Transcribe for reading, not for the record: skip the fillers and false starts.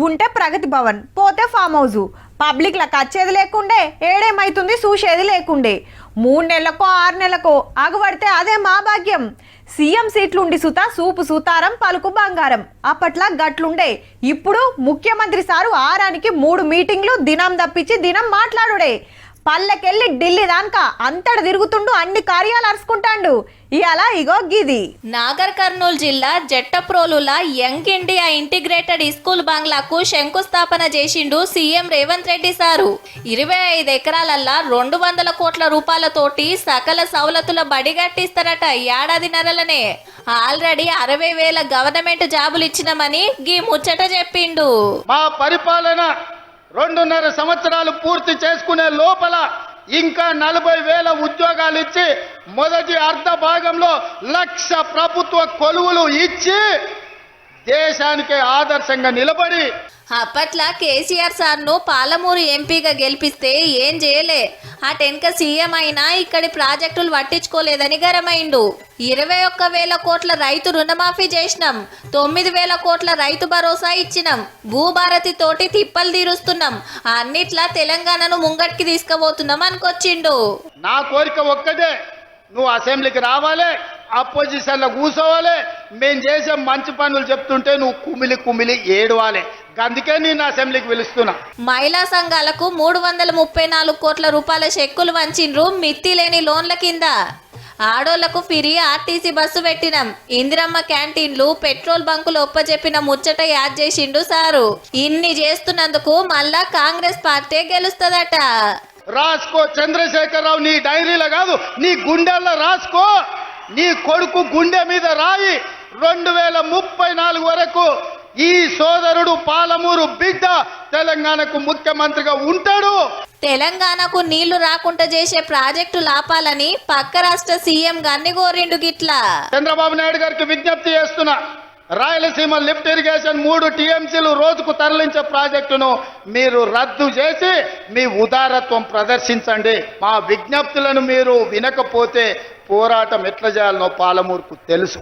ఉంటే ప్రగతి భవన్, పోతే farm house. పబ్లిక్లకు వచ్చేది లేకుండే, ఏడేమైతుంది చూసేది లేకుండే. 3 నెలలకో 6 నెలలకో అగబడితే అదే మా భాగ్యం. సీఎం సీట్లుండి సుత సూపు సూతారం పలుకు బంగారం. అప్పట్లా గట్లుండే. ఇప్పుడు ముఖ్యమంత్రి సారు ఆరానికి 3 మీటింగ్లు, దినం తప్పించి దినం మాట్లాడుడే. పల్లెకెళ్ళి ఢిల్లీ దాకా అంతట తిరుగుతుండు, అన్ని కార్యాలు అరుచుకుంటాండు. ఇయాల ఇగో గిది నాగర్ కర్నూలు జిల్లా జట్టప్రోలుల యంగ్ ఇండియా ఇంటిగ్రేటెడ్ స్కూల్ బంగ్లాకు శంకుస్థాపన చేసిండు సీఎం రేవంత్ రెడ్డి సారు. 25 ఎకరాలల్లా 200 కోట్ల రూపాయలతోటి సకల సవలతుల బడి కట్టిస్తారట ఏడాదిన్నరలనే. ఆల్రెడీ 60,000 గవర్నమెంట్ జాబులు ఇచ్చినామని గీ ముచ్చట చెప్పిండు. మా పరిపాలన 2.5 సంవత్సరాలు పూర్తి చేసుకునే లోపల ఇంకా 40,000 ఉద్యోగాలు ఇచ్చి మొదటి అర్ధ భాగంలో 1,00,000 ప్రభుత్వ కొలువులు ఇచ్చి దేశానికి ఆదర్శంగా నిలబడి. అప్పట్లా కేసీఆర్ సార్ను పాలమూరు ఎంపీగా గెలిపిస్తే ఏం చేయలే, అటెనక సీఎం అయినా ఇక్కడి ప్రాజెక్టులు పట్టించుకోలేదని గరమైండు. 21,000 కోట్ల రైతు రుణమాఫీ చేసినాం, 9,000 కోట్ల రైతు భరోసా ఇచ్చినాం, భూభారతి తోటి తిప్పలు తీరుస్తున్నాం, అన్నిట్లా తెలంగాణను ముంగట్కి తీసుకుపోతున్నాం అనుకొచ్చిండు. నా కోరిక ఒక్కటే, నువ్వు అసెంబ్లీకి రావాలి, అపోజిషన్లో కూర్చోవాలి, మేము చేసే మంచి పనులు చెప్తుంటే నువ్వు కుమిలి కుమిలి ఏడవాలి. అందుకే నేను అసెంబ్లీకి పిలుస్తున్నా. మహిళా సంఘాలకు 334 కోట్ల రూపాయల చెక్కులు వంచిండ్రు మిత్తి లేని లోన్ల కింద. ఆడోళ్లకు ఫ్రీ ఆర్టీసీ బస్సు పెట్టినాం, ఇందిరమ్మ క్యాంటీన్లు, పెట్రోల్ బంకులు ఒప్పజెప్పిన ముచ్చట యాద్ చేసిండు సారు. ఇన్ని చేస్తున్నందుకు మళ్ళా కాంగ్రెస్ పార్టీ గెలుస్తుందట. రాసుకో చంద్రశేఖరరావు, నీ డైరీలో కాదు నీ గుండెల్లో రాసుకో. నీ కొడుకు గుండె మీద రాయి. 2034 వరకు ఈ సోదరుడు పాలమూరు బిడ్డ తెలంగాణకు ముఖ్యమంత్రిగా ఉంటాడు. తెలంగాణకు నీళ్లు రాకుండా చేసే ప్రాజెక్టులు ఆపాలని పక్క రాష్ట్ర సీఎం గారిని కోరిండు. గిట్లా చంద్రబాబు నాయుడు గారికి విజ్ఞప్తి చేస్తున్నా, రాయలసీమ లిఫ్ట్ ఇరిగేషన్ 3 టీఎంసీలు రోజుకు తరలించే ప్రాజెక్టును మీరు రద్దు చేసి మీ ఉదారత్వం ప్రదర్శించండి. మా విజ్ఞప్తులను మీరు వినకపోతే పోరాటం ఎట్లా చేయాలనో పాలమూరుకు తెలుసు.